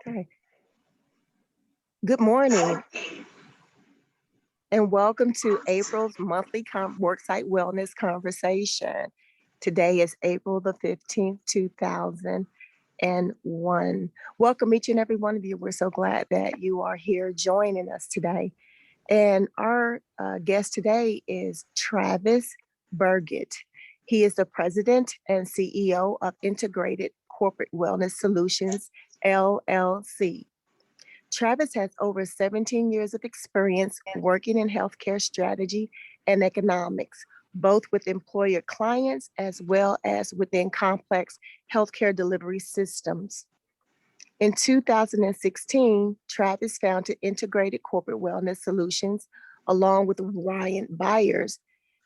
Okay. Good morning and welcome to April's monthly worksite wellness conversation. Today is April the 15th, 2001. Welcome each and every one of you. We're so glad that you are here joining us today. And our guest today is Travis Burgett. He is the president and CEO of Integrated Corporate Wellness Solutions, LLC. Travis has over 17 years of experience working in healthcare strategy and economics, both with employer clients as well as within complex healthcare delivery systems. In 2016, Travis founded Integrated Corporate Wellness Solutions along with Ryan Byers,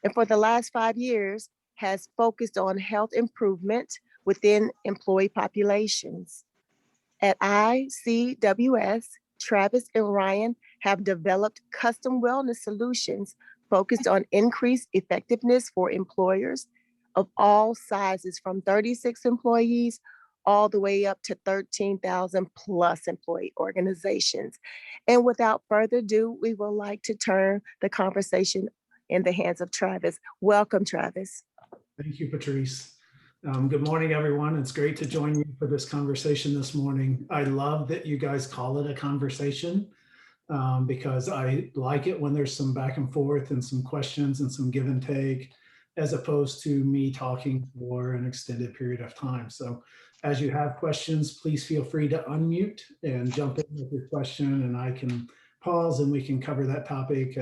and for the last 5 years has focused on health improvement within employee populations. At ICWS, Travis and Ryan have developed custom wellness solutions focused on increased effectiveness for employers of all sizes, from 36 employees all the way up to 13,000 plus employee organizations. And without further ado, we would like to turn the conversation in the hands of Travis. Welcome, Travis. Thank you, Patrice. Good morning, everyone. It's great to join you for this conversation this morning. I love that you guys call it a conversation because I like it when there's some back and forth and some questions and some give and take, as opposed to me talking for an extended period of time. So as you have questions, please feel free to unmute and jump in with your question, and I can pause and we can cover that topic.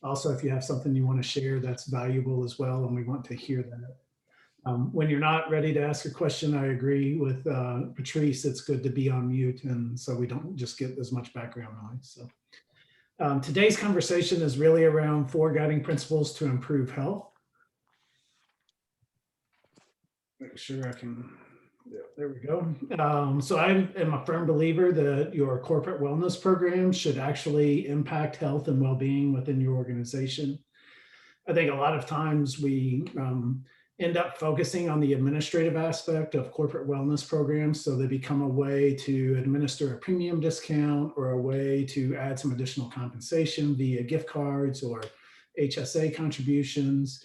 Also, if you have something you want to share that's valuable as well, and we want to hear that. When you're not ready to ask a question, I agree with Patrice, it's good to be on mute, and so we don't just get as much background noise. So today's conversation is really around 4 guiding principles to improve health. Make sure I can, yeah, there we go. So I am a firm believer that your corporate wellness program should actually impact health and well-being within your organization. I think a lot of times we end up focusing on the administrative aspect of corporate wellness programs. So they become a way to administer a premium discount or a way to add some additional compensation via gift cards or HSA contributions.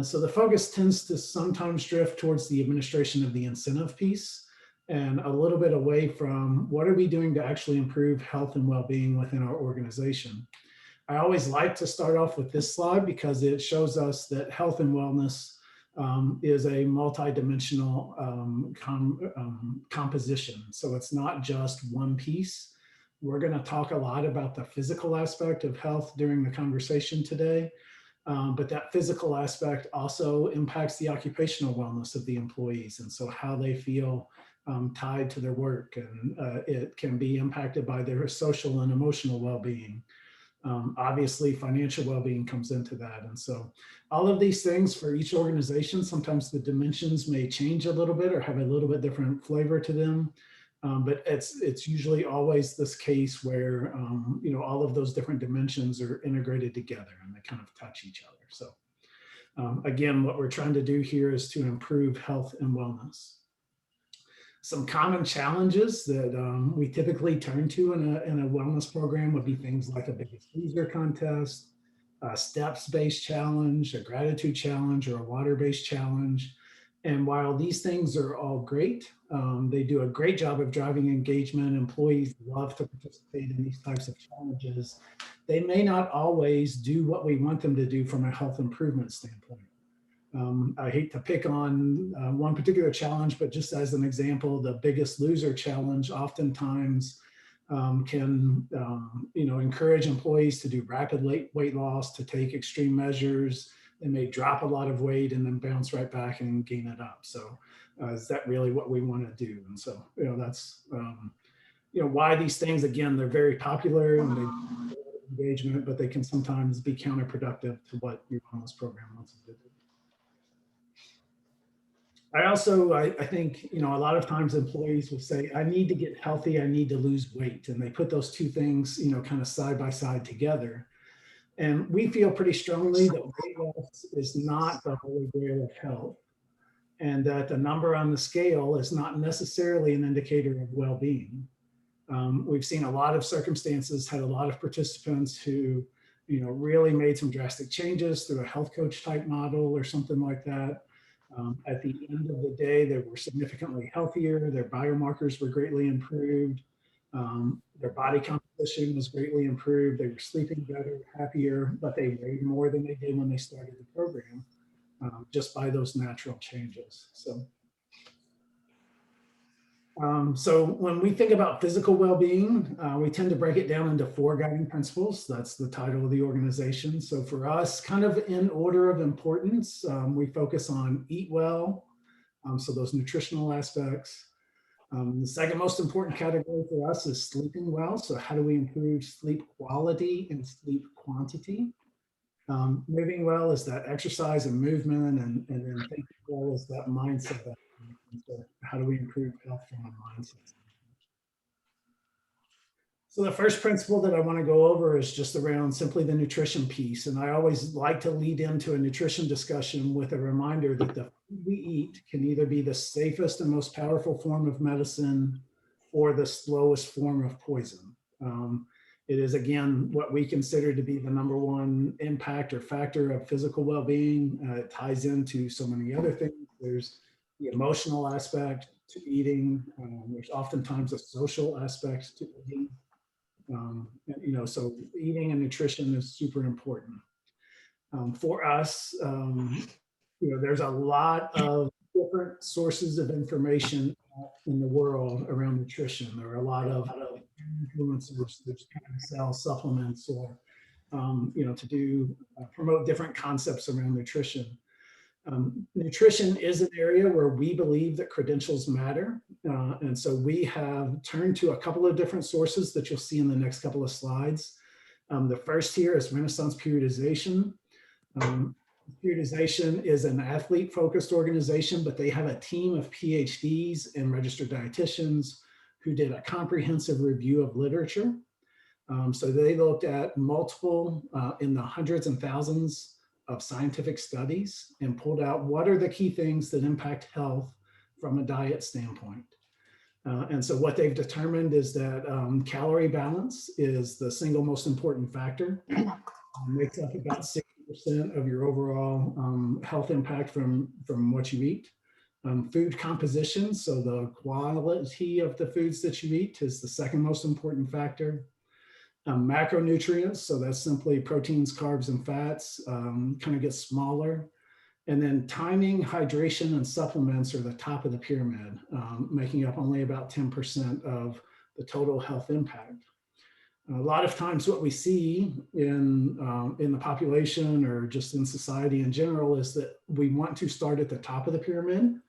So the focus tends to sometimes drift towards the administration of the incentive piece and a little bit away from what are we doing to actually improve health and well-being within our organization. I always like to start off with this slide because it shows us that health and wellness is a multi-dimensional composition. So it's not just one piece. We're going to talk a lot about the physical aspect of health during the conversation today, but that physical aspect also impacts the occupational wellness of the employees, and so how they feel tied to their work, and it can be impacted by their social and emotional well-being. Obviously, financial well-being comes into that. And so all of these things for each organization, sometimes the dimensions may change a little bit or have a little bit different flavor to them. But it's usually always this case where, all of those different dimensions are integrated together and they kind of touch each other. So again, what we're trying to do here is to improve health and wellness. Some common challenges that we typically turn to in a wellness program would be things like a Biggest Loser contest, a steps-based challenge, a gratitude challenge, or a water-based challenge. And while these things are all great, they do a great job of driving engagement. Employees love to participate in these types of challenges. They may not always do what we want them to do from a health improvement standpoint. I hate to pick on one particular challenge, but just as an example, the Biggest Loser challenge oftentimes can encourage employees to do rapid weight loss, to take extreme measures. They may drop a lot of weight and then bounce right back and gain it up. So is that really what we want to do? And so, that's, why these things, again, they're very popular and they engagement, but they can sometimes be counterproductive to what your wellness program wants to do. I think, a lot of times employees will say, I need to get healthy, I need to lose weight. And they put those two things, kind of side by side together. And we feel pretty strongly that weight loss is not the holy grail of health, and that the number on the scale is not necessarily an indicator of well-being. We've seen a lot of circumstances, had a lot of participants who, really made some drastic changes through a health coach type model or something like that. At the end of the day, they were significantly healthier. Their biomarkers were greatly improved. Their body composition was greatly improved. They were sleeping better, happier, but they weighed more than they did when they started the program, just by those natural changes. So when we think about physical well-being, we tend to break it down into 4 guiding principles. That's the title of the organization. So for us, kind of in order of importance, we focus on eat well, so those nutritional aspects. The second most important category for us is sleeping well. So how do we improve sleep quality and sleep quantity? Moving well is that exercise and movement, and then thinking well is that mindset. So how do we improve health from a mindset? So the first principle that I want to go over is just around simply the nutrition piece. And I always like to lead into a nutrition discussion with a reminder that the food we eat can either be the safest and most powerful form of medicine or the slowest form of poison. It is, again, what we consider to be the #1 impact or factor of physical well-being. It ties into so many other things. There's the emotional aspect to eating. There's oftentimes a social aspect to eating. So eating and nutrition is super important. For us, there's a lot of different sources of information in the world around nutrition. There are a lot of influencers that sell supplements or, to promote different concepts around nutrition. Nutrition is an area where we believe that credentials matter. And so we have turned to a couple of different sources that you'll see in the next couple of slides. The first here is Renaissance Periodization. Periodization is an athlete-focused organization, but they have a team of PhDs and registered dietitians who did a comprehensive review of literature. So they looked at multiple, in the hundreds and thousands of scientific studies and pulled out what are the key things that impact health from a diet standpoint. And so what they've determined is that calorie balance is the single most important factor. Makes up about 60% of your overall health impact from what you eat. Food composition, so the quality of the foods that you eat, is the second most important factor. Macronutrients, so that's simply proteins, carbs, and fats, kind of gets smaller. And then timing, hydration, and supplements are the top of the pyramid, making up only about 10% of the total health impact. A lot of times what we see in the population or just in society in general is that we want to start at the top of the pyramid.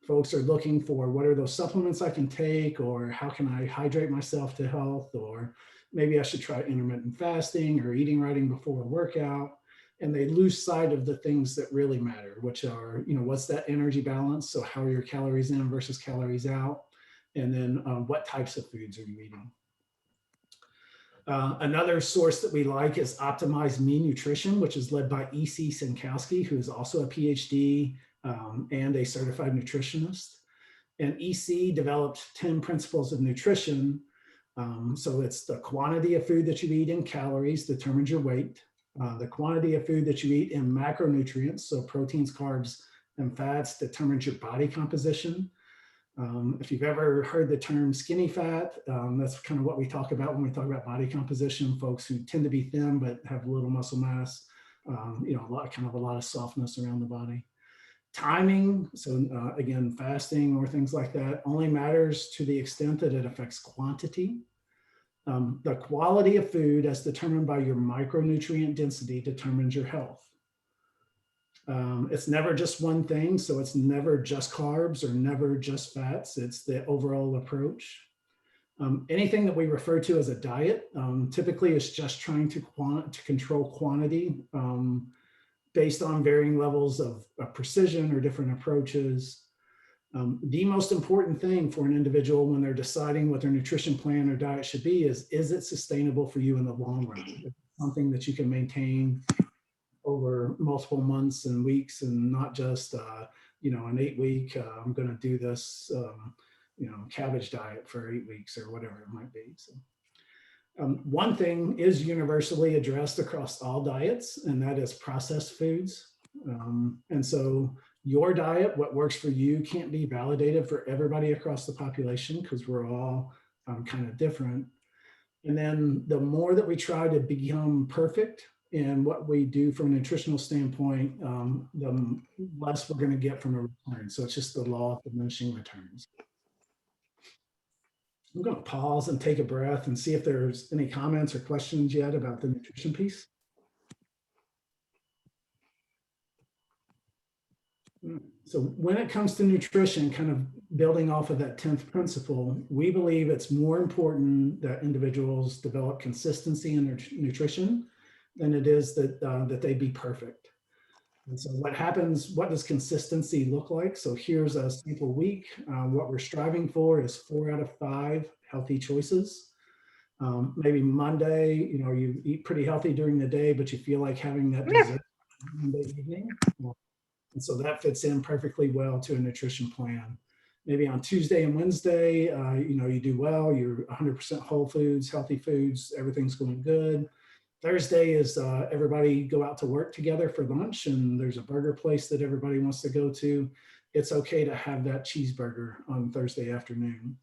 Folks are looking for what are those supplements I can take, or how can I hydrate myself to health, or maybe I should try intermittent fasting or eating right before a workout. And they lose sight of the things that really matter, which are, what's that energy balance? So how are your calories in versus calories out? And then what types of foods are you eating? Another source that we like is Optimized Me Nutrition, which is led by E.C. Sinkowski, who is also a PhD and a certified nutritionist. And E.C. developed 10 principles of nutrition. So it's the quantity of food that you eat in calories determines your weight. The quantity of food that you eat in macronutrients, so proteins, carbs, and fats, determines your body composition. If you've ever heard the term skinny fat, that's kind of what we talk about when we talk about body composition. Folks who tend to be thin but have little muscle mass, a lot of softness around the body. Timing, so again, fasting or things like that, only matters to the extent that it affects quantity. The quality of food, as determined by your micronutrient density, determines your health. It's never just one thing, so it's never just carbs or never just fats. It's the overall approach. Anything that we refer to as a diet typically is just trying to control quantity based on varying levels of precision or different approaches. The most important thing for an individual when they're deciding what their nutrition plan or diet should be is it sustainable for you in the long run? It's something that you can maintain over multiple months and weeks, and not just, an 8-week, I'm going to do this cabbage diet for 8 weeks or whatever it might be. So one thing is universally addressed across all diets, and that is processed foods. And so your diet, what works for you, can't be validated for everybody across the population because we're all kind of different. And then the more that we try to become perfect in what we do from a nutritional standpoint, the less we're going to get from a return. So it's just the law of diminishing returns. I'm going to pause and take a breath and see if there's any comments or questions yet about the nutrition piece. So when it comes to nutrition, kind of building off of that 10th principle, we believe it's more important that individuals develop consistency in their nutrition than it is that they be perfect. And so what happens, what does consistency look like? So here's a sample week. What we're striving for is 4 out of 5 healthy choices. Maybe Monday, you eat pretty healthy during the day, but you feel like having that dessert Monday evening. And so that fits in perfectly well to a nutrition plan. Maybe on Tuesday and Wednesday, you do well, you're 100% whole foods, healthy foods, everything's going good. Thursday is everybody go out to work together for lunch and there's a burger place that everybody wants to go to. It's okay to have that cheeseburger on Thursday afternoon.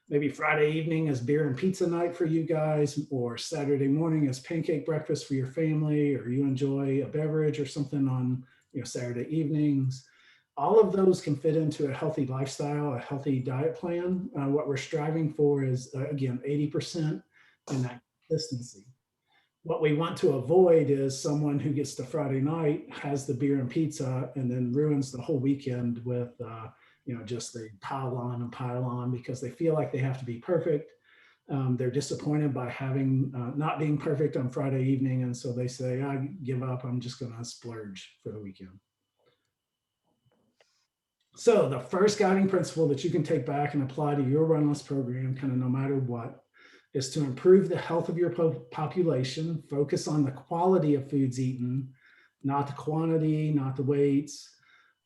Maybe Friday evening is beer and pizza night for you guys, or Saturday morning is pancake breakfast for your family, or you enjoy a beverage or something on Saturday evenings. All of those can fit into a healthy lifestyle, a healthy diet plan. What we're striving for is, again, 80% in that consistency. What we want to avoid is someone who gets to Friday night, has the beer and pizza, and then ruins the whole weekend with, just they pile on because they feel like they have to be perfect. They're disappointed by having not being perfect on Friday evening. And so they say, I give up, I'm just gonna splurge for the weekend. So the first guiding principle that you can take back and apply to your Runless program, kind of no matter what, is to improve the health of your population, focus on the quality of foods eaten, not the quantity, not the weights,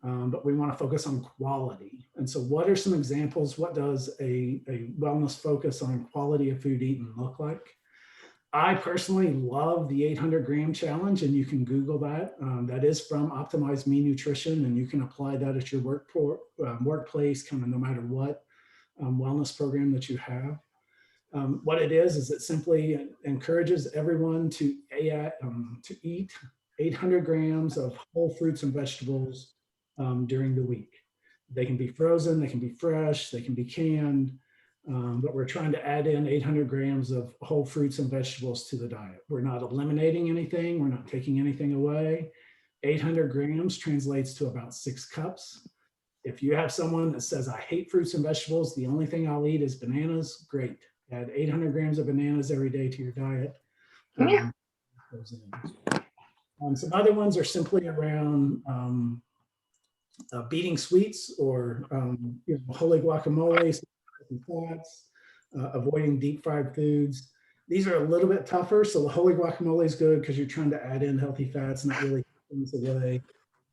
but we want to focus on quality. And so what are some examples? What does a wellness focus on quality of food eaten look like? I personally love the 800 gram challenge, and you can Google that. That is from Optimize Me Nutrition, and you can apply that at your workplace, kind of no matter what wellness program that you have. What it is it simply encourages everyone to eat 800 grams of whole fruits and vegetables during the week. They can be frozen, they can be fresh, they can be canned, but we're trying to add in 800 grams of whole fruits and vegetables to the diet. We're not eliminating anything, we're not taking anything away. 800 grams translates to about 6 cups. If you have someone that says, I hate fruits and vegetables, the only thing I'll eat is bananas, great. Add 800 grams of bananas every day to your diet. Some other ones are simply around beating sweets or holy guacamole, fats, avoiding deep fried foods. These are a little bit tougher. So the holy guacamole is good because you're trying to add in healthy fats, not really things away.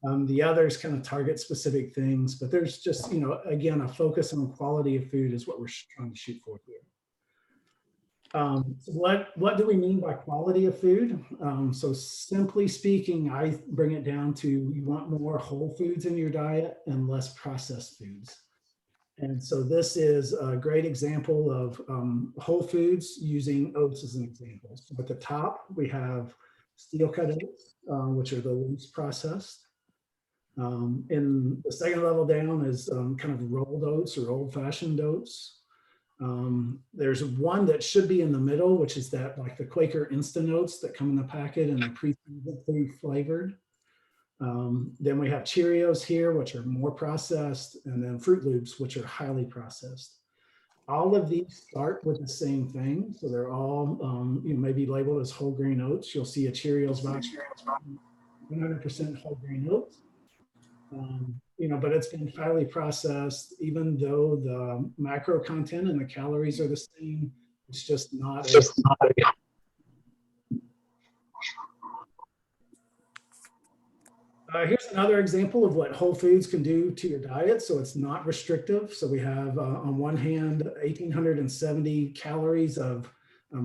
The others kind of target specific things, but there's just, again, a focus on quality of food is what we're trying to shoot for here. What do we mean by quality of food? So simply speaking, I bring it down to you want more whole foods in your diet and less processed foods. And so this is a great example of whole foods using oats as an example. So at the top, we have steel cut oats, which are the least processed. In the second level down is kind of rolled oats or old-fashioned oats. There's one that should be in the middle, which is that like the Quaker instant oats that come in the packet and they're pre-flavored. Then we have Cheerios here, which are more processed, and then Fruit Loops, which are highly processed. All of these start with the same thing. So they're all maybe labeled as whole grain oats. You'll see a Cheerios box, 100% whole grain oats. But it's been highly processed, even though the macro content and the calories are the same. It's just not. Here's another example of what whole foods can do to your diet. So it's not restrictive. So we have on one hand, 1,870 calories of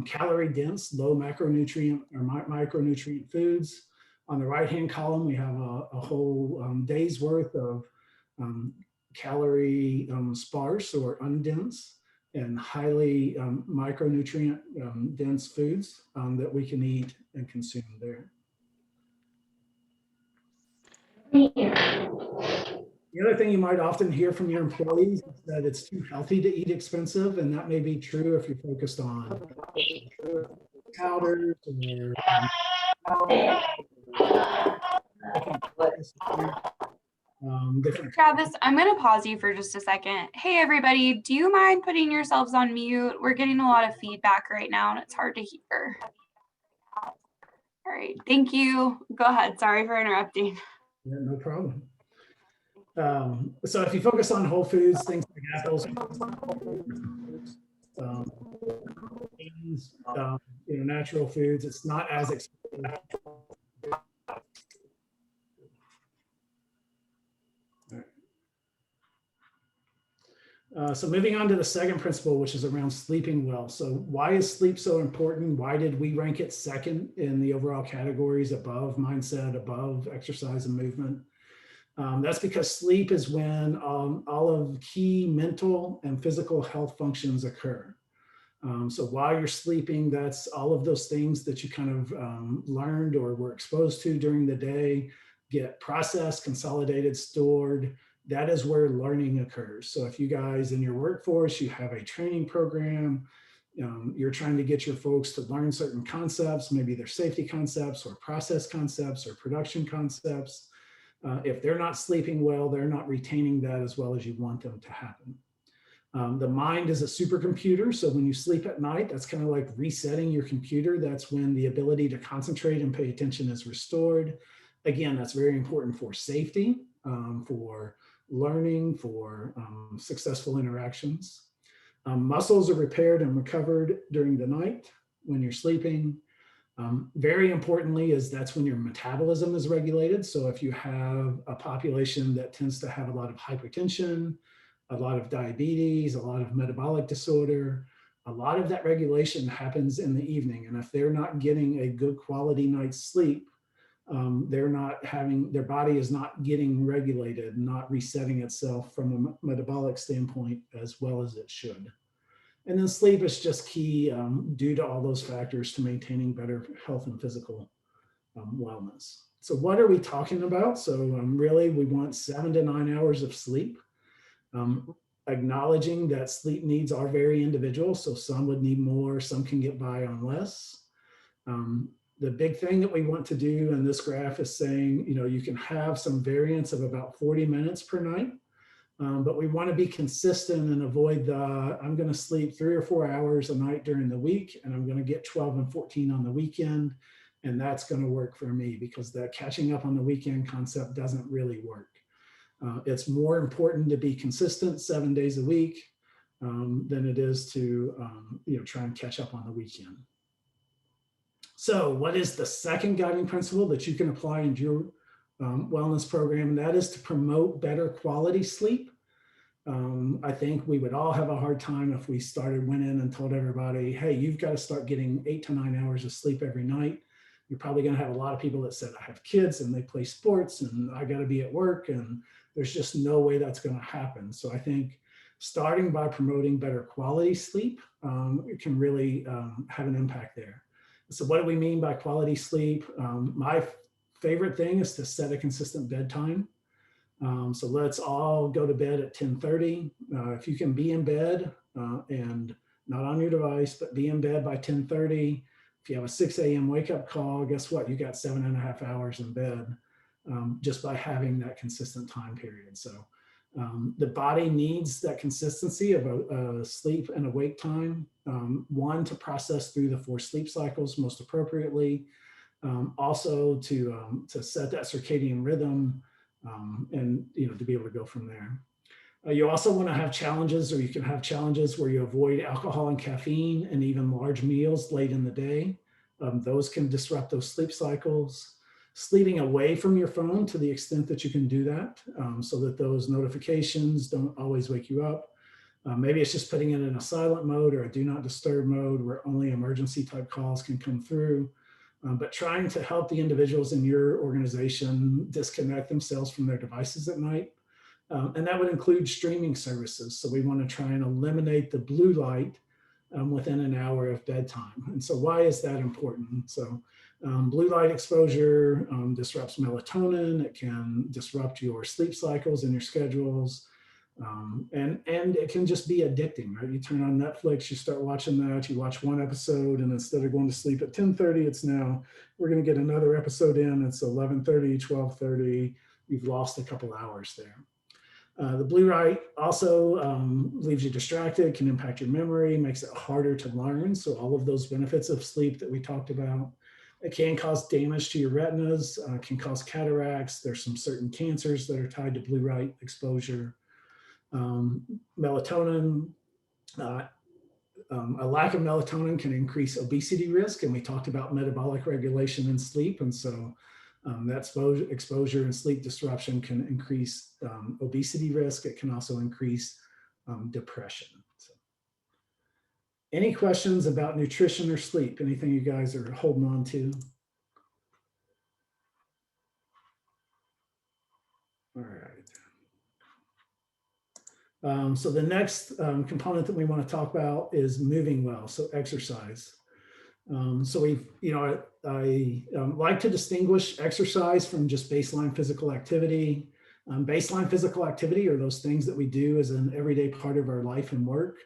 calorie dense, low macronutrient or micronutrient foods. On the right-hand column, we have a whole day's worth of calorie sparse or undense and highly micronutrient dense foods that we can eat and consume there. The other thing you might often hear from your employees is that it's too healthy to eat expensive, and that may be true if you're focused on powders or different. Travis, I'm going to pause you for just a second. Hey, everybody, do you mind putting yourselves on mute? We're getting a lot of feedback right now, and it's hard to hear. All right, thank you. Go ahead. Sorry for interrupting. Yeah, no problem. So if you focus on whole foods, things like apples, beans, natural foods, it's not as expensive. So moving on to the second principle, which is around sleeping well. So why is sleep so important? Why did we rank it second in the overall categories, above mindset, above exercise and movement? That's because sleep is when all of key mental and physical health functions occur. So while you're sleeping, that's all of those things that you kind of learned or were exposed to during the day get processed, consolidated, stored. That is where learning occurs. So if you guys in your workforce, you have a training program, you're trying to get your folks to learn certain concepts, maybe they're safety concepts or process concepts or production concepts. If they're not sleeping well, they're not retaining that as well as you want them to happen. The mind is a supercomputer. So when you sleep at night, that's kind of like resetting your computer. That's when the ability to concentrate and pay attention is restored. Again, that's very important for safety, for learning, for successful interactions. Muscles are repaired and recovered during the night when you're sleeping. Very importantly is that's when your metabolism is regulated. So if you have a population that tends to have a lot of hypertension, a lot of diabetes, a lot of metabolic disorder, a lot of that regulation happens in the evening. And if they're not getting a good quality night's sleep, their body is not getting regulated, not resetting itself from a metabolic standpoint as well as it should. And then sleep is just key due to all those factors to maintaining better health and physical wellness. So what are we talking about? So really, we want 7 to 9 hours of sleep. Acknowledging that sleep needs are very individual. So some would need more, some can get by on less. The big thing that we want to do in this graph is saying, you can have some variance of about 40 minutes per night. But we want to be consistent and avoid I'm going to sleep 3 or 4 hours a night during the week, and I'm going to get 12 and 14 on the weekend. And that's going to work for me because the catching up on the weekend concept doesn't really work. It's more important to be consistent 7 days a week than it is to try and catch up on the weekend. So what is the second guiding principle that you can apply in your wellness program? And that is to promote better quality sleep. I think we would all have a hard time if we went in and told everybody, hey, you've got to start getting 8 to 9 hours of sleep every night. You're probably going to have a lot of people that said, I have kids and they play sports and I got to be at work, and there's just no way that's going to happen. So I think starting by promoting better quality sleep can really have an impact there. So what do we mean by quality sleep? My favorite thing is to set a consistent bedtime. So let's all go to bed at 10:30. If you can be in bed and not on your device, but be in bed by 10:30. If you have a 6 a.m. wake up call, guess what? You got 7.5 hours in bed just by having that consistent time period. So the body needs that consistency of a sleep and awake time. One, to process through the 4 sleep cycles most appropriately. Also to set that circadian rhythm and to be able to go from there. You also want to have challenges, or you can have challenges where you avoid alcohol and caffeine and even large meals late in the day. Those can disrupt those sleep cycles. sleeping away from your phone to the extent that you can do that, so that those notifications don't always wake you up. Maybe it's just putting it in a silent mode or a do not disturb mode where only emergency type calls can come through. But trying to help the individuals in your organization disconnect themselves from their devices at night. And that would include streaming services. So we want to try and eliminate the blue light within an hour of bedtime. And so why is that important? So blue light exposure disrupts melatonin. It can disrupt your sleep cycles and your schedules. And it can just be addicting, right? You turn on Netflix, you start watching that, you watch one episode, and instead of going to sleep at 10:30, it's now, we're going to get another episode in, it's 11:30, 12:30, you've lost a couple hours there. The blue light also leaves you distracted, can impact your memory, makes it harder to learn. So all of those benefits of sleep that we talked about. It can cause damage to your retinas, can cause cataracts. There's some certain cancers that are tied to blue light exposure. Melatonin, a lack of melatonin can increase obesity risk, and we talked about metabolic regulation in sleep, and so that exposure and sleep disruption can increase obesity risk. It can also increase depression. So, any questions about nutrition or sleep? Anything you guys are holding on to? All right. So the next component that we want to talk about is moving well, so exercise. So I like to distinguish exercise from just baseline physical activity. Baseline physical activity are those things that we do as an everyday part of our life and work.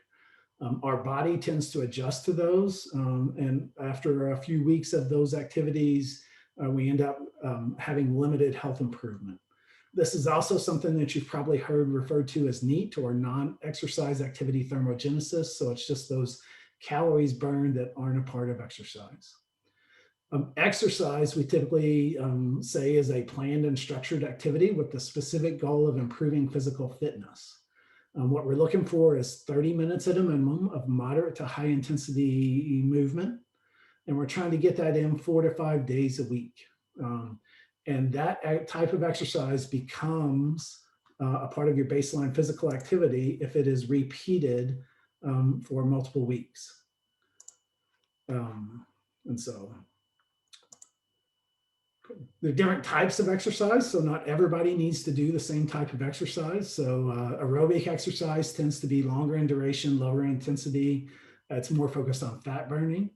Our body tends to adjust to those. And after a few weeks of those activities, we end up having limited health improvement. This is also something that you've probably heard referred to as NEAT, or non-exercise activity thermogenesis. So it's just those calories burned that aren't a part of exercise. Exercise, we typically say, is a planned and structured activity with the specific goal of improving physical fitness. What we're looking for is 30 minutes at a minimum of moderate to high intensity movement. And we're trying to get that in 4 to 5 days a week. And that type of exercise becomes a part of your baseline physical activity if it is repeated for multiple weeks. And so there are different types of exercise. So not everybody needs to do the same type of exercise. So aerobic exercise tends to be longer in duration, lower intensity. It's more focused on fat burning.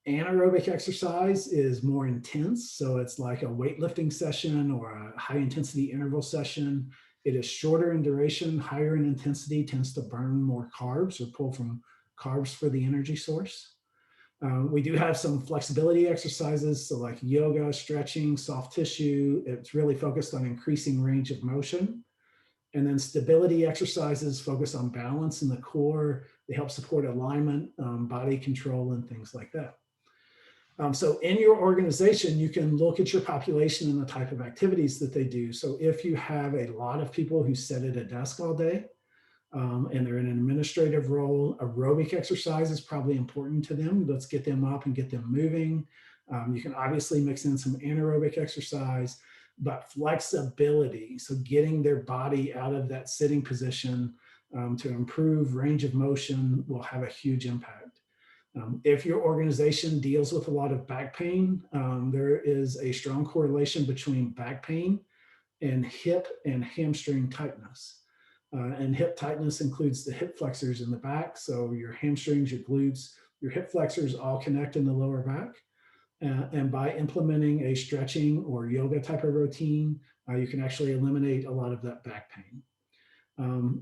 Anaerobic exercise is more intense. So it's like a weightlifting session or a high intensity interval session. It is shorter in duration, higher in intensity, tends to burn more carbs or pull from carbs for the energy source. We do have some flexibility exercises, so like yoga, stretching, soft tissue. It's really focused on increasing range of motion. And then stability exercises focus on balance in the core. They help support alignment, body control, and things like that. So in your organization, you can look at your population and the type of activities that they do. So if you have a lot of people who sit at a desk all day and they're in an administrative role, aerobic exercise is probably important to them. Let's get them up and get them moving. You can obviously mix in some anaerobic exercise, but flexibility, so getting their body out of that sitting position to improve range of motion will have a huge impact. If your organization deals with a lot of back pain, there is a strong correlation between back pain and hip and hamstring tightness. And hip tightness includes the hip flexors in the back. So your hamstrings, your glutes, your hip flexors all connect in the lower back. And by implementing a stretching or yoga type of routine, you can actually eliminate a lot of that back pain.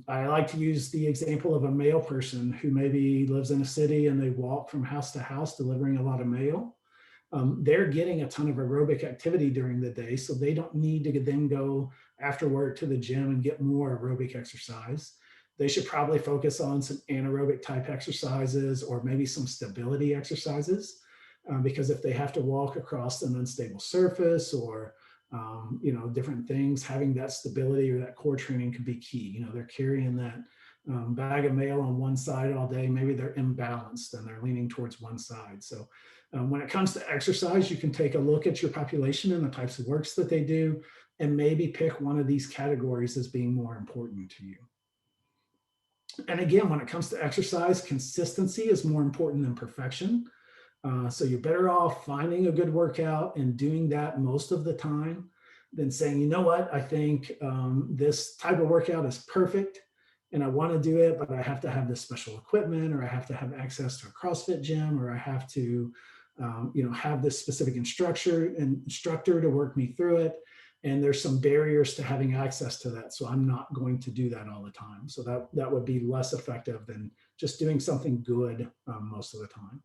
I like to use the example of a mail person who maybe lives in a city and they walk from house to house delivering a lot of mail. They're getting a ton of aerobic activity during the day, so they don't need to then go after work to the gym and get more aerobic exercise. They should probably focus on some anaerobic type exercises or maybe some stability exercises, because if they have to walk across an unstable surface or different things, having that stability or that core training can be key. They're carrying that bag of mail on one side all day, maybe they're imbalanced and they're leaning towards one side. So when it comes to exercise, you can take a look at your population and the types of works that they do, and maybe pick one of these categories as being more important to you. And again, when it comes to exercise, consistency is more important than perfection. So you're better off finding a good workout and doing that most of the time than saying, you know what, I think this type of workout is perfect and I want to do it, but I have to have this special equipment, or I have to have access to a CrossFit gym, or I have to have this specific instructor to work me through it. And there's some barriers to having access to that. So I'm not going to do that all the time. So that would be less effective than just doing something good most of the time.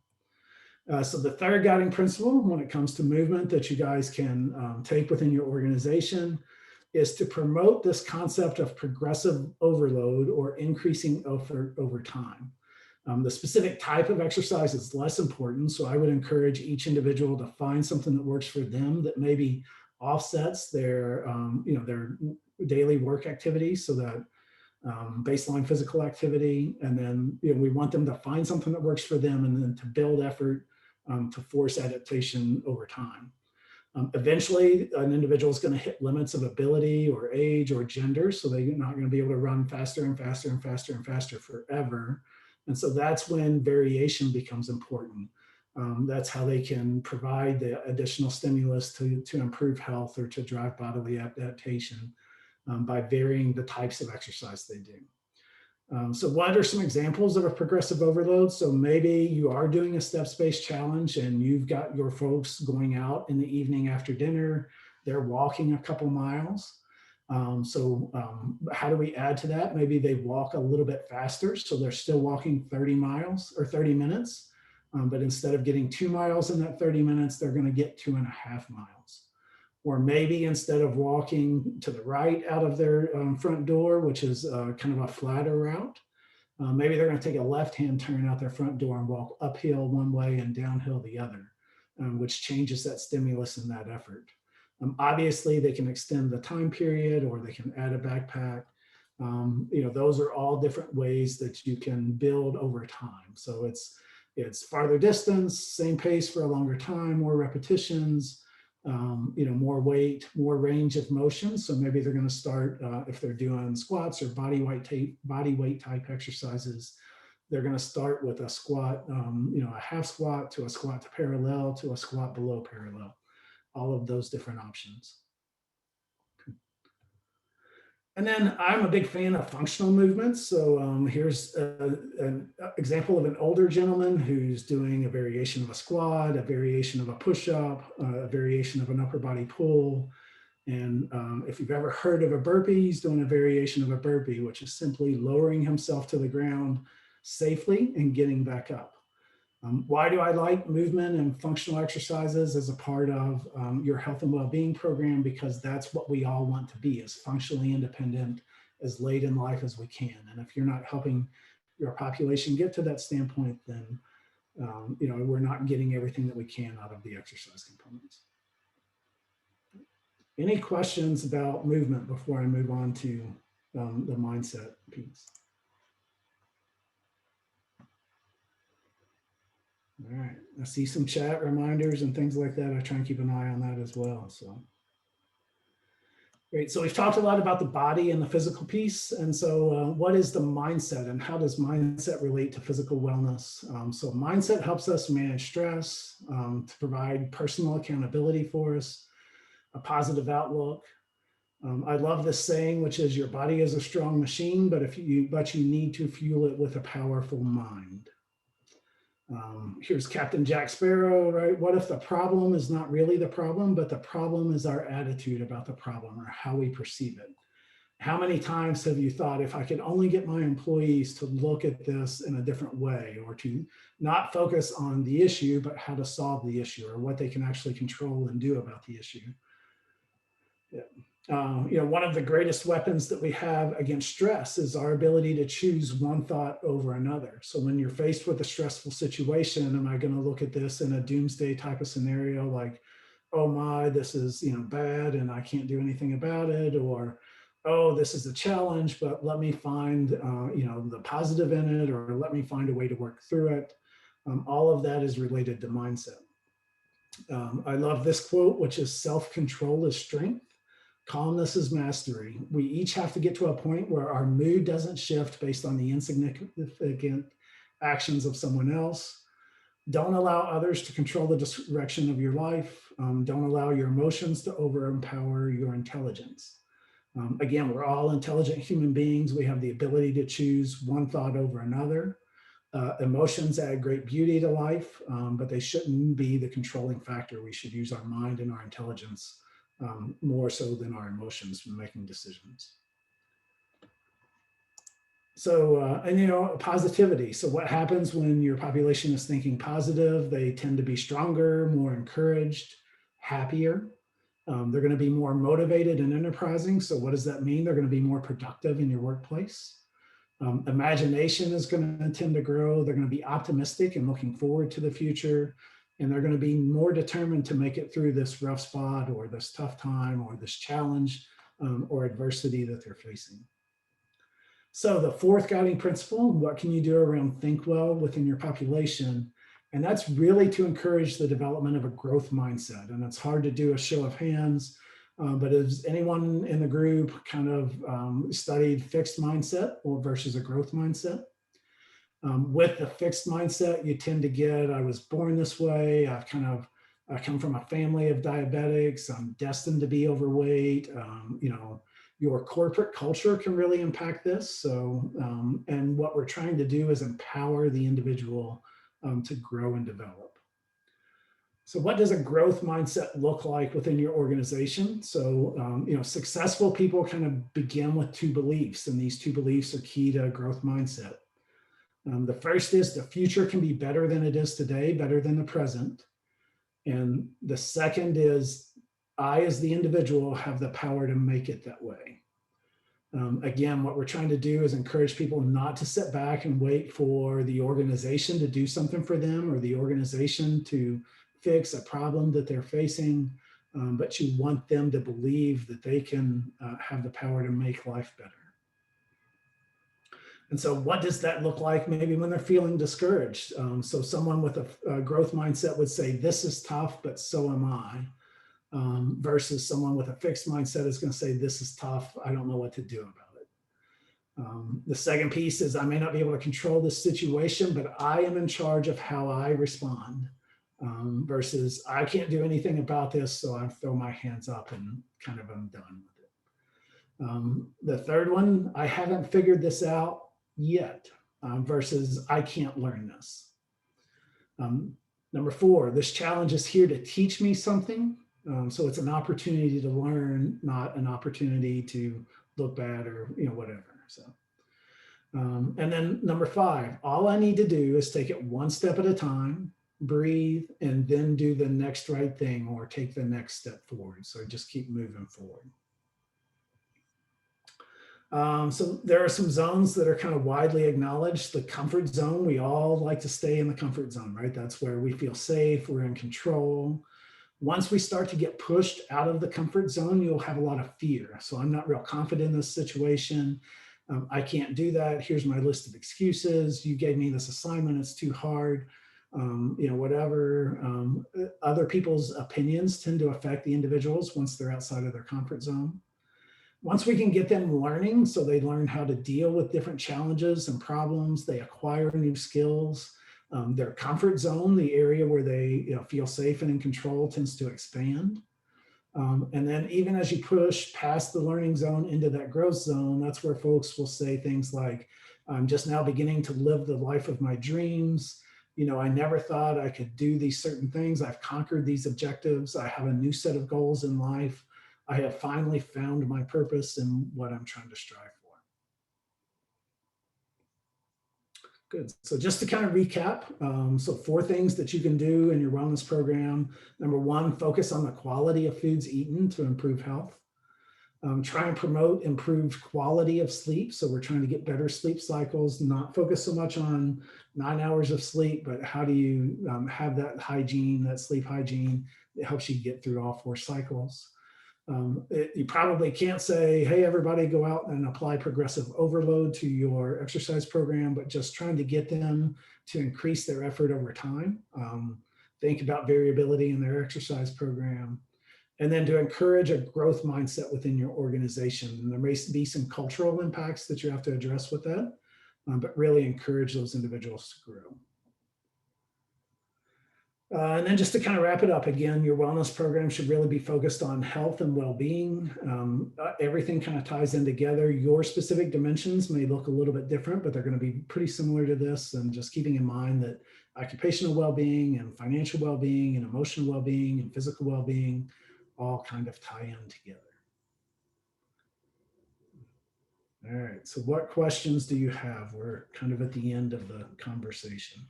So the third guiding principle when it comes to movement that you guys can take within your organization is to promote this concept of progressive overload, or increasing over time. The specific type of exercise is less important. So I would encourage each individual to find something that works for them that maybe offsets their daily work activities, so that baseline physical activity. And then we want them to find something that works for them, and then to build effort to force adaptation over time. Eventually, an individual is going to hit limits of ability or age or gender, so they're not going to be able to run faster and faster and faster and faster forever. And so that's when variation becomes important. That's how they can provide the additional stimulus to improve health or to drive bodily adaptation by varying the types of exercise they do. So what are some examples of a progressive overload? So maybe you are doing a steps-based challenge and you've got your folks going out in the evening after dinner, they're walking a couple miles. How do we add to that? Maybe they walk a little bit faster, so they're still walking 30 miles or 30 minutes, but instead of getting 2 miles in that 30 minutes, they're going to get 2.5 miles. Or maybe instead of walking to the right out of their front door, which is kind of a flatter route, maybe they're going to take a left-hand turn out their front door and walk uphill one way and downhill the other, which changes that stimulus and that effort. Obviously, they can extend the time period, or they can add a backpack. Those are all different ways that you can build over time. So it's farther distance, same pace for a longer time, more repetitions, more weight, more range of motion. So maybe they're going to start, if they're doing squats or body weight type exercises, they're going to start with a squat, a half squat to a squat to parallel to a squat below parallel. All of those different options. And then I'm a big fan of functional movements. So here's an example of an older gentleman who's doing a variation of a squat, a variation of a push-up, a variation of an upper body pull. And if you've ever heard of a burpee, he's doing a variation of a burpee, which is simply lowering himself to the ground safely and getting back up. Why do I like movement and functional exercises as a part of your health and well-being program? Because that's what we all want to be, as functionally independent as late in life as we can. And if you're not helping your population get to that standpoint, then we're not getting everything that we can out of the exercise components. Any questions about movement before I move on to the mindset piece? All right, I see some chat reminders and things like that. I try and keep an eye on that as well. So great. So we've talked a lot about the body and the physical piece. And so what is the mindset, and how does mindset relate to physical wellness? So mindset helps us manage stress, to provide personal accountability for us, a positive outlook. I love this saying, which is, your body is a strong machine, but you need to fuel it with a powerful mind. Here's Captain Jack Sparrow, right? What if the problem is not really the problem, but the problem is our attitude about the problem, or how we perceive it? How many times have you thought, if I could only get my employees to look at this in a different way, or to not focus on the issue, but how to solve the issue, or what they can actually control and do about the issue? Yeah. One of the greatest weapons that we have against stress is our ability to choose one thought over another. So when you're faced with a stressful situation, am I going to look at this in a doomsday type of scenario, like, oh my, this is bad and I can't do anything about it? Or oh, this is a challenge, but let me find, the positive in it, or let me find a way to work through it. All of that is related to mindset. I love this quote, which is self-control is strength. Calmness is mastery. We each have to get to a point where our mood doesn't shift based on the insignificant actions of someone else. Don't allow others to control the direction of your life. Don't allow your emotions to overpower your intelligence. Again, we're all intelligent human beings. We have the ability to choose one thought over another. Emotions add great beauty to life, but they shouldn't be the controlling factor. We should use our mind and our intelligence more so than our emotions when making decisions. So, positivity. So what happens when your population is thinking positive? They tend to be stronger, more encouraged, happier. They're going to be more motivated and enterprising. So what does that mean? They're going to be more productive in your workplace. Imagination is going to tend to grow. They're going to be optimistic and looking forward to the future. And they're going to be more determined to make it through this rough spot or this tough time or this challenge or adversity that they're facing. So the fourth guiding principle, what can you do around think well within your population? And that's really to encourage the development of a growth mindset. And it's hard to do a show of hands, but has anyone in the group kind of studied fixed mindset or versus a growth mindset? With the fixed mindset, you tend to get, I was born this way. I come from a family of diabetics. I'm destined to be overweight. Your corporate culture can really impact this. So, and what we're trying to do is empower the individual to grow and develop. So what does a growth mindset look like within your organization? So, successful people kind of begin with two beliefs, and these two beliefs are key to a growth mindset. The first is the future can be better than it is today, better than the present. And the second is I, as the individual, have the power to make it that way. Again, what we're trying to do is encourage people not to sit back and wait for the organization to do something for them or the organization to fix a problem that they're facing, but you want them to believe that they can have the power to make life better. And so what does that look like maybe when they're feeling discouraged? So someone with a growth mindset would say, this is tough, but so am I. Versus someone with a fixed mindset is going to say, this is tough, I don't know what to do about it. The second piece is I may not be able to control this situation, but I am in charge of how I respond. Versus I can't do anything about this, so I throw my hands up and kind of I'm done with it. The third one, I haven't figured this out yet, versus I can't learn this. Number four, this challenge is here to teach me something. So it's an opportunity to learn, not an opportunity to look bad or whatever. So, and then number five, all I need to do is take it one step at a time, breathe, and then do the next right thing or take the next step forward. So just keep moving forward. So there are some zones that are kind of widely acknowledged. The comfort zone, we all like to stay in the comfort zone, right? That's where we feel safe, we're in control. Once we start to get pushed out of the comfort zone, you'll have a lot of fear. So I'm not real confident in this situation. I can't do that. Here's my list of excuses. You gave me this assignment, it's too hard. Whatever. Other people's opinions tend to affect the individuals once they're outside of their comfort zone. Once we can get them learning, so they learn how to deal with different challenges and problems, they acquire new skills. Their comfort zone, the area where they feel safe and in control, tends to expand. And then even as you push past the learning zone into that growth zone, that's where folks will say things like, I'm just now beginning to live the life of my dreams. I never thought I could do these certain things. I've conquered these objectives. I have a new set of goals in life. I have finally found my purpose and what I'm trying to strive for. Good. So just to kind of recap, so 4 things that you can do in your wellness program. Number 1, focus on the quality of foods eaten to improve health. Try and promote improved quality of sleep. So we're trying to get better sleep cycles, not focus so much on 9 hours of sleep, but how do you have that hygiene, that sleep hygiene that helps you get through all 4 cycles. You probably can't say, hey, everybody go out and apply progressive overload to your exercise program, but just trying to get them to increase their effort over time. Think about variability in their exercise program, and then to encourage a growth mindset within your organization. And there may be some cultural impacts that you have to address with that, but really encourage those individuals to grow. And then just to kind of wrap it up again, your wellness program should really be focused on health and well-being. Everything kind of ties in together. Your specific dimensions may look a little bit different, but they're going to be pretty similar to this. And just keeping in mind that occupational well-being and financial well-being and emotional well-being and physical well-being all kind of tie in together. All right, so what questions do you have? We're kind of at the end of the conversation.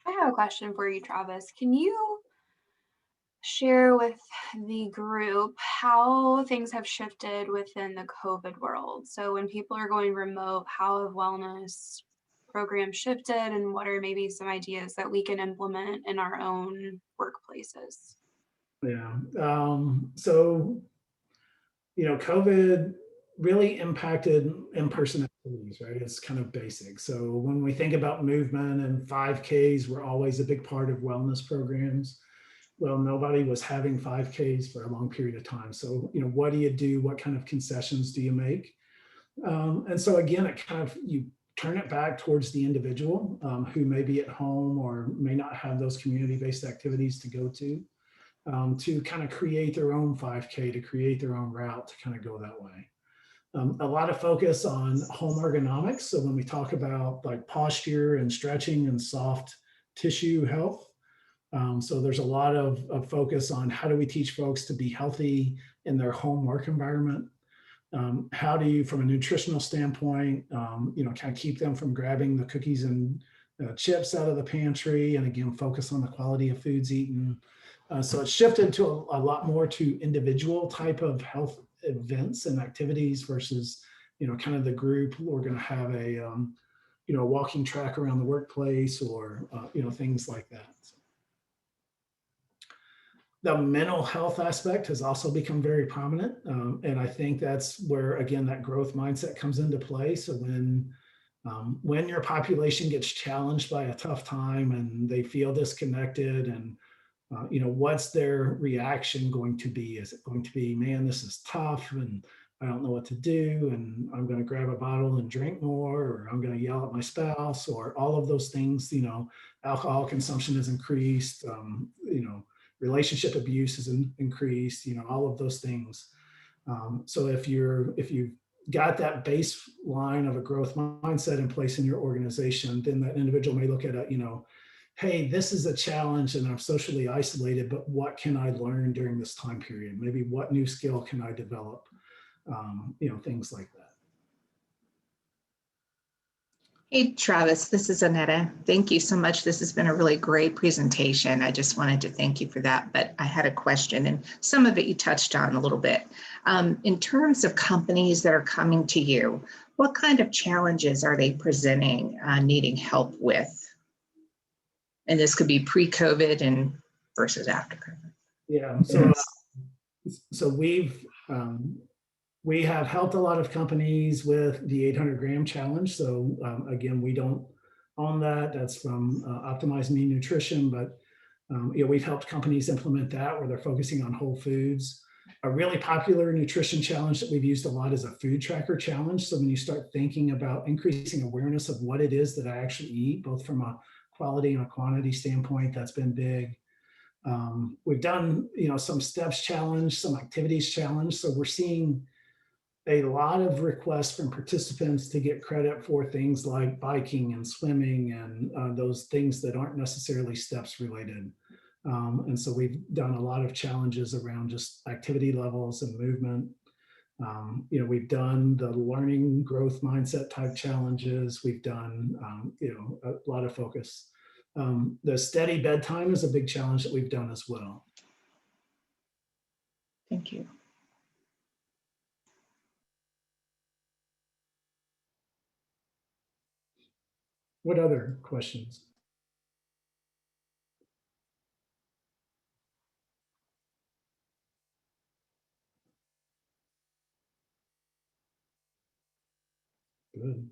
I have a question for you, Travis. Can you share with the group how things have shifted within the COVID world? So when people are going remote, how have wellness programs shifted, and what are maybe some ideas that we can implement in our own workplaces? Yeah, so, COVID really impacted in-person activities, right? It's kind of basic. So when we think about movement, and 5Ks were always a big part of wellness programs. Well, nobody was having 5Ks for a long period of time. So, what do you do? What kind of concessions do you make? And so again, it kind of, you turn it back towards the individual who may be at home or may not have those community-based activities to go to kind of create their own 5K, to create their own route, to kind of go that way. A lot of focus on home ergonomics. So when we talk about like posture and stretching and soft tissue health, so there's a lot of focus on how do we teach folks to be healthy in their home work environment. How do you, from a nutritional standpoint, kind of keep them from grabbing the cookies and chips out of the pantry, and again, focus on the quality of foods eaten. So it's shifted to a lot more to individual type of health events and activities versus, kind of the group. We're going to have a walking track around the workplace, or, things like that. The mental health aspect has also become very prominent. And I think that's where, again, that growth mindset comes into play. So when your population gets challenged by a tough time and they feel disconnected, and what's their reaction going to be? Is it going to be, man, this is tough and I don't know what to do, and I'm going to grab a bottle and drink more, or I'm going to yell at my spouse, or all of those things? Alcohol consumption has increased, relationship abuse has increased, all of those things. So if you've got that baseline of a growth mindset in place in your organization, then that individual may look at it, hey, this is a challenge and I'm socially isolated, but what can I learn during this time period? Maybe what new skill can I develop? Things like that. Hey, Travis, this is Annetta. Thank you so much. This has been a really great presentation. I just wanted to thank you for that, but I had a question, and some of it you touched on a little bit. In terms of companies that are coming to you, what kind of challenges are they presenting, needing help with? And this could be pre-COVID and versus after COVID. Yeah, so we have helped a lot of companies with the 800-gram challenge. So again, we don't own that. That's from Optimized Mean Nutrition, but we've helped companies implement that where they're focusing on whole foods. A really popular nutrition challenge that we've used a lot is a food tracker challenge. So when you start thinking about increasing awareness of what it is that I actually eat, both from a quality and a quantity standpoint, that's been big. We've done, some steps challenge, some activities challenge. So we're seeing a lot of requests from participants to get credit for things like biking and swimming and those things that aren't necessarily steps related. And so we've done a lot of challenges around just activity levels and movement. We've done the learning growth mindset type challenges. We've done, a lot of focus. The steady bedtime is a big challenge that we've done as well. Thank you. What other questions? Good.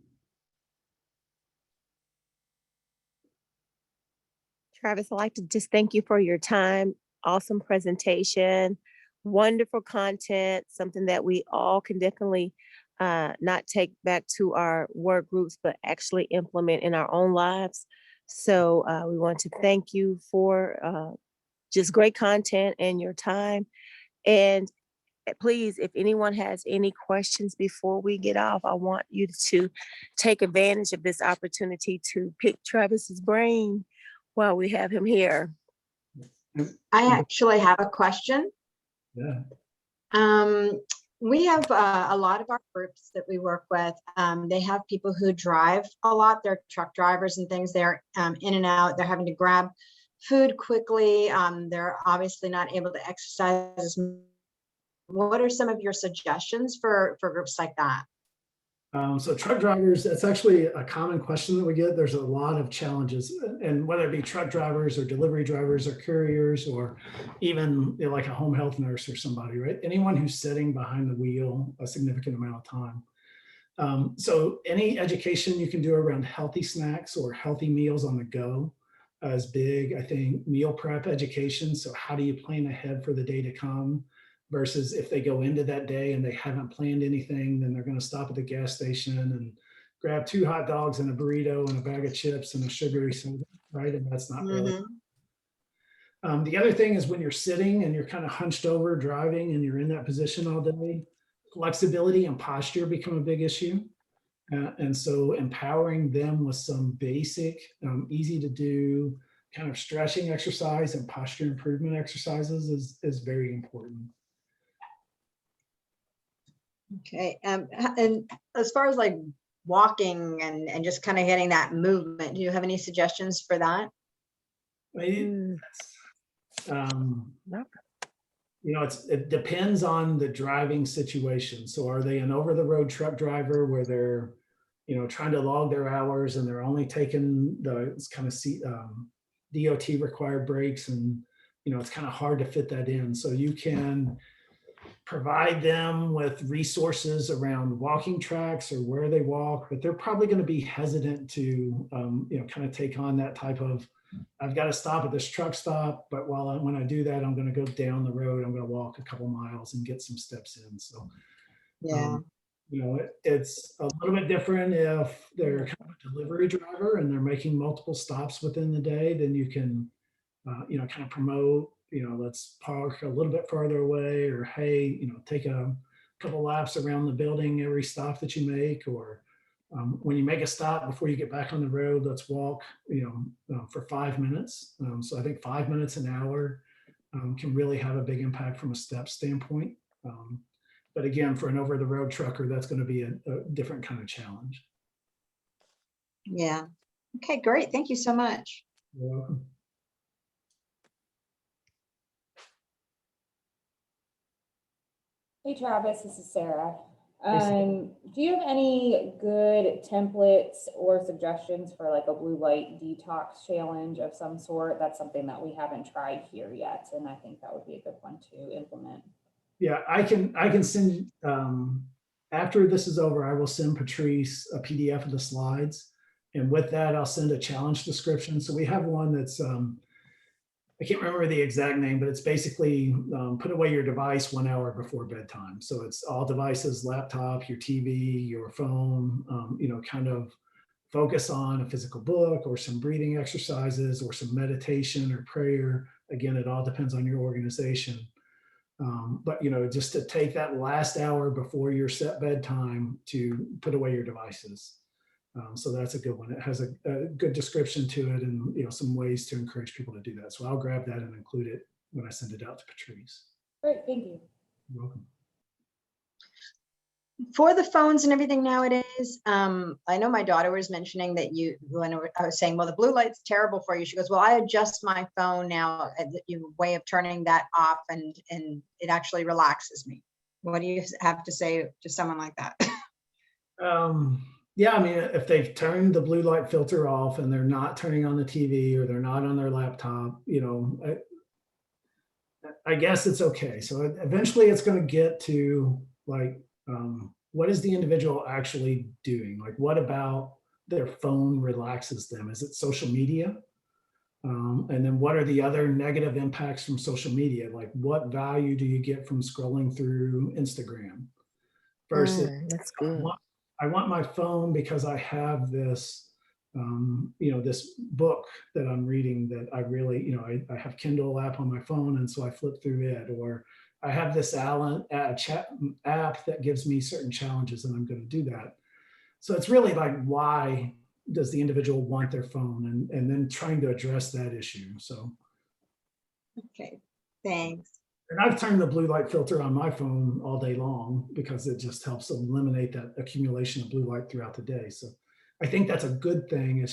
Travis, I'd like to just thank you for your time. Awesome presentation, wonderful content, something that we all can definitely not take back to our work groups, but actually implement in our own lives. So we want to thank you for just great content and your time. And please, if anyone has any questions before we get off, I want you to take advantage of this opportunity to pick Travis's brain while we have him here. I actually have a question. Yeah. We have a lot of our groups that we work with. They have people who drive a lot. They're truck drivers and things. They're in and out. They're having to grab food quickly. They're obviously not able to exercise. What are some of your suggestions for groups like that? So truck drivers, that's actually a common question that we get. There's a lot of challenges, and whether it be truck drivers or delivery drivers or couriers, or even like a home health nurse or somebody, right? Anyone who's sitting behind the wheel a significant amount of time. So any education you can do around healthy snacks or healthy meals on the go is big. I think meal prep education. So how do you plan ahead for the day to come? Versus if they go into that day and they haven't planned anything, then they're going to stop at the gas station and grab 2 hot dogs and a burrito and a bag of chips and a sugary soda, right? And that's not really. The other thing is when you're sitting and you're kind of hunched over driving and you're in that position all day, flexibility and posture become a big issue. And so empowering them with some basic, easy to do kind of stretching exercise and posture improvement exercises is very important. Okay. And as far as like walking and just kind of getting that movement, do you have any suggestions for that? You know, it depends on the driving situation. So are they an over the road truck driver where they're, you know, trying to log their hours and they're only taking the kind of DOT required breaks, and, you know, it's kind of hard to fit that in. So you can provide them with resources around walking tracks or where they walk, but they're probably going to be hesitant to, you know, kind of take on that type of, I've got to stop at this truck stop, but when I do that, I'm going to go down the road. I'm going to walk a couple miles and get some steps in. So, Yeah. you know, it's a little bit different if they're kind of a delivery driver and they're making multiple stops within the day. Then you can, you know, kind of promote, you know, let's park a little bit farther away, or hey, you know, take a couple laps around the building every stop that you make, or when you make a stop before you get back on the road, let's walk, you know, for 5 minutes. So I think 5 minutes an hour can really have a big impact from a step standpoint. But again, for an over the road trucker, that's going to be a different kind of challenge. Yeah. Okay, great. Thank you so much. You're welcome. Hey Travis, this is Sarah. Sarah. Do you have any good templates or suggestions for like a blue light detox challenge of some sort? That's something that we haven't tried here yet, and I think that would be a good one to implement. Yeah, I can send, after this is over, I will send Patrice a PDF of the slides. And with that, I'll send a challenge description. So we have one that's, I can't remember the exact name, but it's basically put away your device 1 hour before bedtime. So it's all devices, laptop, your TV, your phone, you know, kind of focus on a physical book or some breathing exercises or some meditation or prayer. Again, it all depends on your organization. But, you know, just to take that last hour before your set bedtime to put away your devices. So that's a good one. It has a good description to it, and, you know, some ways to encourage people to do that. So I'll grab that and include it when I send it out to Patrice. Great, thank you. You're welcome. For the phones and everything nowadays, I know my daughter was mentioning that when I was saying, well, the blue light's terrible for you. She goes, well, I adjust my phone now, way of turning that off, and it actually relaxes me. What do you have to say to someone like that? Yeah, I mean, if they've turned the blue light filter off and they're not turning on the TV or they're not on their laptop, you know, I guess it's okay. So eventually it's going to get to like what is the individual actually doing? Like, what about their phone relaxes them? Is it social media? And then what are the other negative impacts from social media? Like, what value do you get from scrolling through Instagram versus That's good. I want my phone because I have this, this book that I'm reading that I really, I have Kindle app on my phone, and so I flip through it, or I have this chat app that gives me certain challenges, and I'm going to do that. So it's really like, why does the individual want their phone, and then trying to address that issue. So, Okay, thanks. and I've turned the blue light filter on my phone all day long because it just helps eliminate that accumulation of blue light throughout the day. So I think that's a good thing.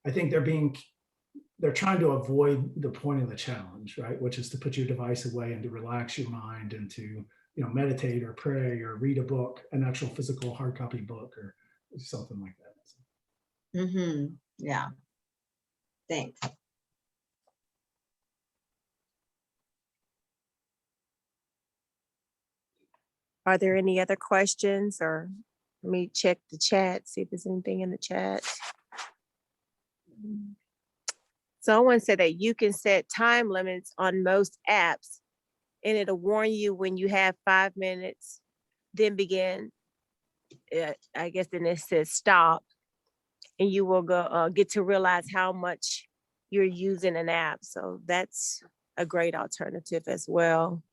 I think they're trying to avoid the point of the challenge, right? Which is to put your device away and to relax your mind and to, meditate or pray or read a book, an actual physical hard copy book or something like that. Yeah. Thanks. Are there any other questions, or let me check the chat, see if there's anything in the chat. Someone said that you can set time limits on most apps and it'll warn you when you have 5 minutes, then begin. I guess then it says stop, and you will go get to realize how much you're using an app. So that's a great alternative as well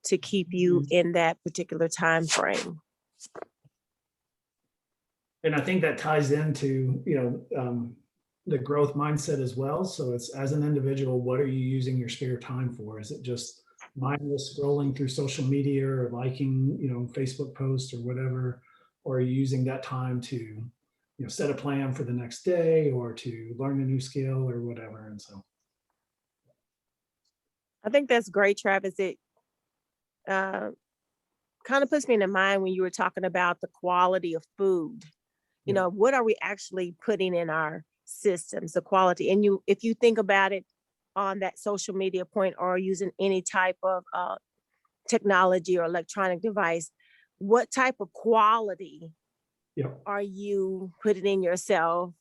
to keep you in that particular time frame. And I think that ties into, the growth mindset as well. So it's, as an individual, what are you using your spare time for? Is it just mindless scrolling through social media or liking, Facebook posts or whatever? Or are you using that time to, set a plan for the next day or to learn a new skill or whatever? And so I think that's great, Travis. It kind of puts me in the mind when you were talking about the quality of food. What are we actually putting in our systems, the quality? And if you think about it on that social media point, or using any type of technology or electronic device, what type of quality are you putting in yourself?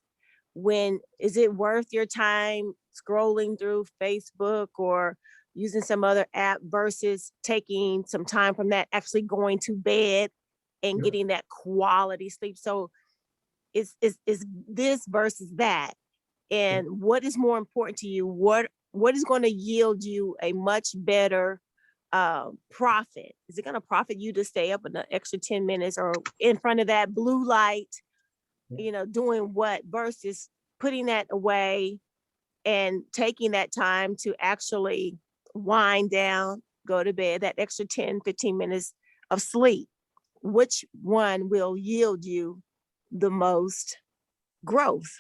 Is it worth your time scrolling through Facebook or using some other app versus taking some time from that, actually going to bed and getting that quality sleep? So it's this versus that. And what is more important to you? What is going to yield you a much better profit? Is it going to profit you to stay up an extra 10 minutes or in front of that blue light, doing what, versus putting that away and taking that time to actually wind down, go to bed, that extra 10, 15 minutes of sleep? Which one will yield you the most growth?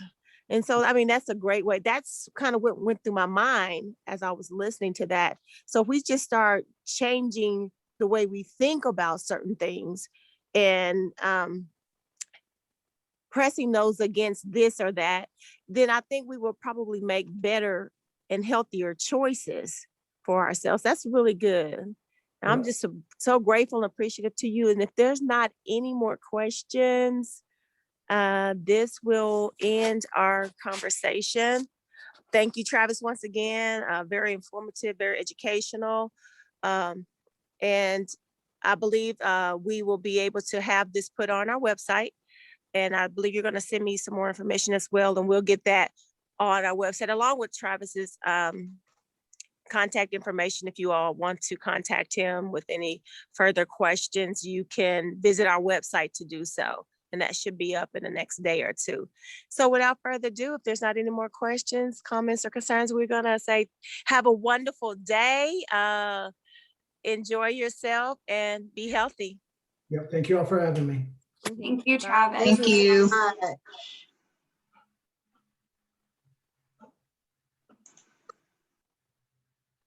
And so, that's a great way. That's kind of what went through my mind as I was listening to that. So if we just start changing the way we think about certain things and pressing those against this or that, then I think we will probably make better and healthier choices for ourselves. That's really good. I'm just so grateful and appreciative to you. And if there's not any more questions, this will end our conversation. Thank you, Travis, once again. Very informative, very educational. And I believe we will be able to have this put on our website. And I believe you're going to send me some more information as well. And we'll get that on our website along with Travis's contact information. If you all want to contact him with any further questions, you can visit our website to do so. And that should be up in the next day or two. So without further ado, if there's not any more questions, comments, or concerns, we're going to say, have a wonderful day. Enjoy yourself and be healthy. Thank you all for having me. Thank you, Travis. Thank you.